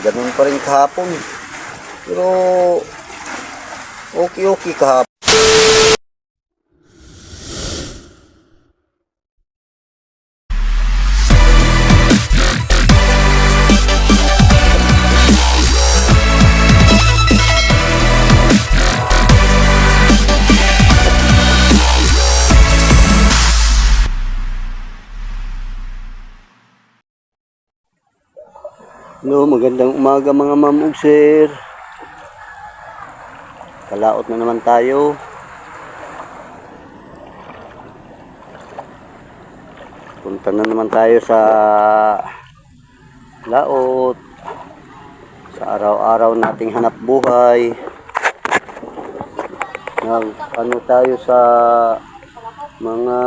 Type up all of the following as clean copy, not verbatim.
Ganun pa rin kahapon. Pero okay kahapon. No, magandang umaga mga ma'am ug sir. Kalaot na naman tayo. Punta na naman tayo sa laot. Sa araw-araw nating hanap buhay. Ano tayo sa mga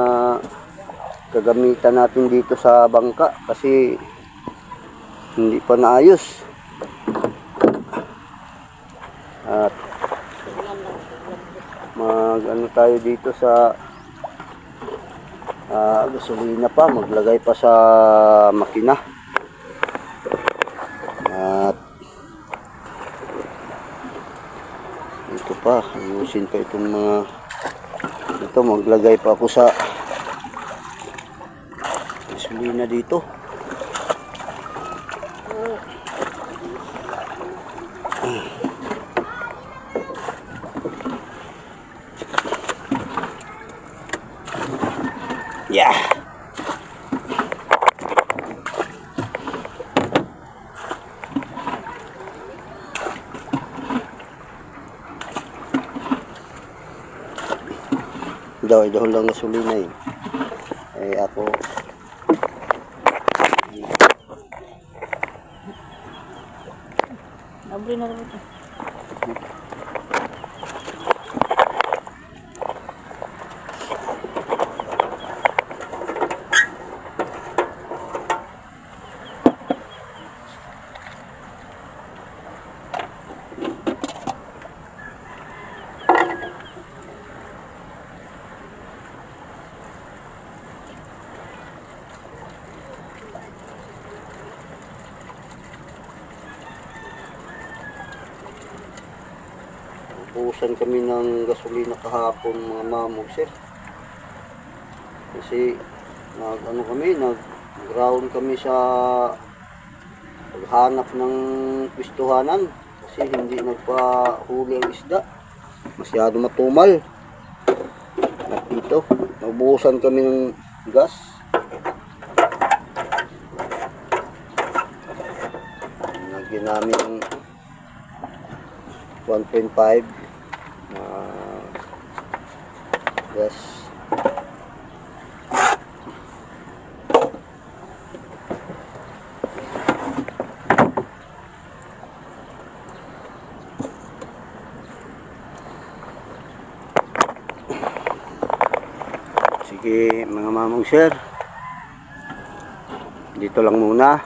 kagamitan natin dito sa bangka kasi hindi pa naayos. At ano tayo dito sa gasolina pa, maglagay pa sa makina. At ito pa, ayusin pa itong mga ito, maglagay pa ako sa gasolina dito. Yeah. Daw lang gasolina eh. Eh ako Abri na rin ito. ubusan kami ng gasolina kahapon mga ma'am ug sir. Kasi nag-ground kami sa paghanap ng pistuhanan kasi hindi nagpahuli ang isda. Masyado matumal. At dito, naubusan kami ng gas. Lagyan namin ng 1.5 gas. Sige mga mamong sir, dito lang muna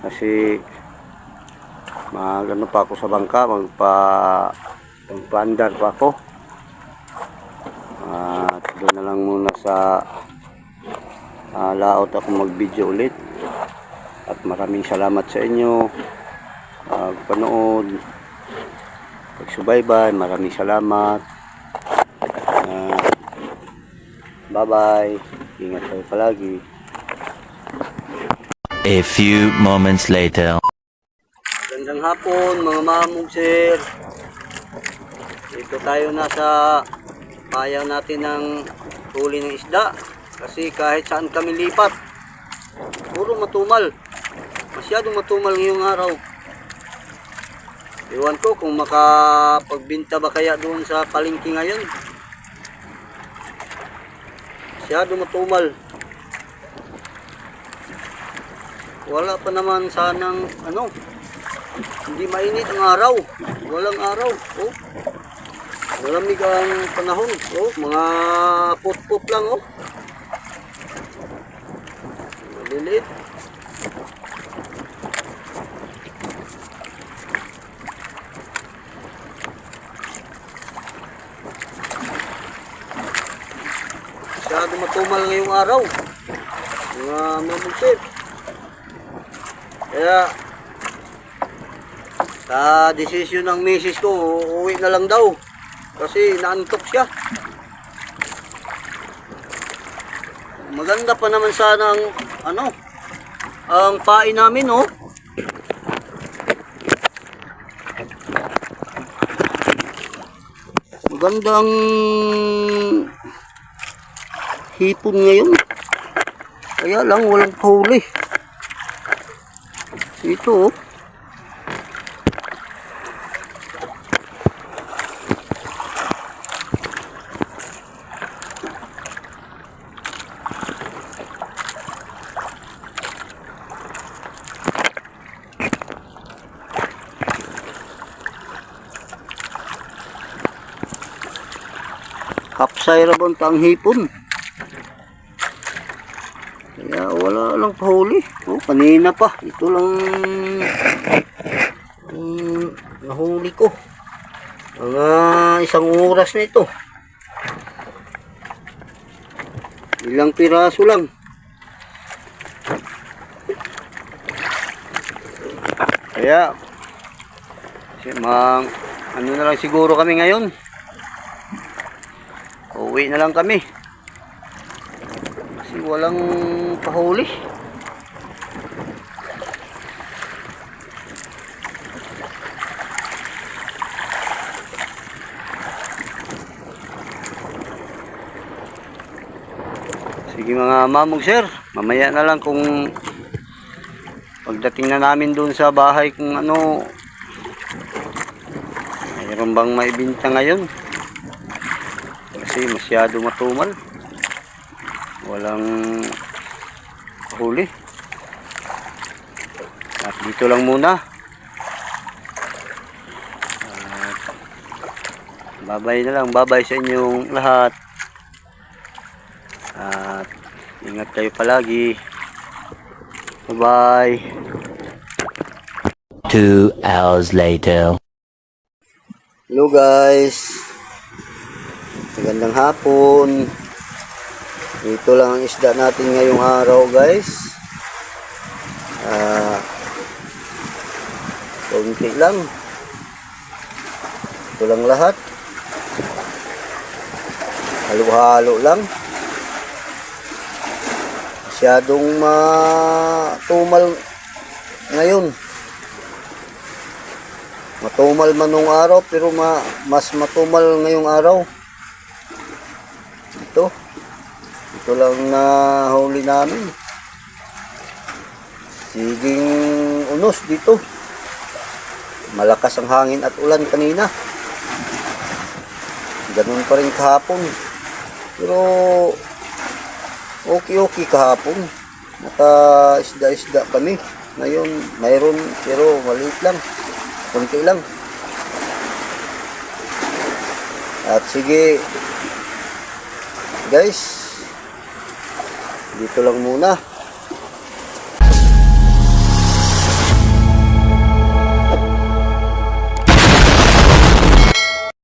kasi magano pa ako sa bangka, magpa-andar pa ako. At doon na lang muna sa laot ako mag-video ulit. At maraming salamat sa inyo pagpanood, pagsubaybay. Maraming salamat. Bye bye. Ingat kayo palagi. A few moments later. Magandang hapon mga mamong sir. Dito tayo na sa payaw natin ng huli ng isda. Kasi kahit saan kami lipat, puro matumal. Masyadong matumal ngayong araw. Iwan ko kung makapagbinta ba kaya doon sa palengke ngayon. Masyadong matumal. Wala pa naman sanang hindi mainit ang araw. Walang araw. Oh. Malamig ang panahon. Oh, mga put-put lang oh. Maliliit. Masyado matumal ngayong araw. Mga mamusip. Kaya Sa desisyon ng misis ko, uuwi na lang daw. Kasi naantok siya. Maganda pa naman sana ang ang pain namin, oh. Magandang hipon ngayon. Kaya lang walang huli. Ito, oh. Kapsay rabon ang hipon. Kaya wala lang pahuli. Oh, kanina pa. Ito lang nahuli ko. Mga isang oras na ito. Ilang piraso lang. Kaya ano na lang siguro kami ngayon. Uwi na lang kami. Kasi walang pahuli. Sige mga mamog sir, mamaya na lang kung pagdating na namin doon sa bahay kung mayroon bang maibinta ngayon. Kasi masyado matumal. Walang huli. At dito lang muna. Babay na lang. Babay sa inyong lahat. At ingat kayo palagi. Bye-bye. 2 hours later. Hello guys. Magandang hapon. Ito lang ang isda natin ngayong araw guys. Konti lang. Ito lang lahat. Halo-halo lang. Masyadong matumal ngayon. Matumal man nung araw pero mas matumal ngayong araw. Ito lang na huli namin. Siging unos dito. Malakas ang hangin at ulan kanina. Ganun pa rin kahapon. Pero okay kahapon. Naka-isda-isda kami. Ngayon mayroon pero maliit lang. Kunti lang. At sige guys, dito lang muna.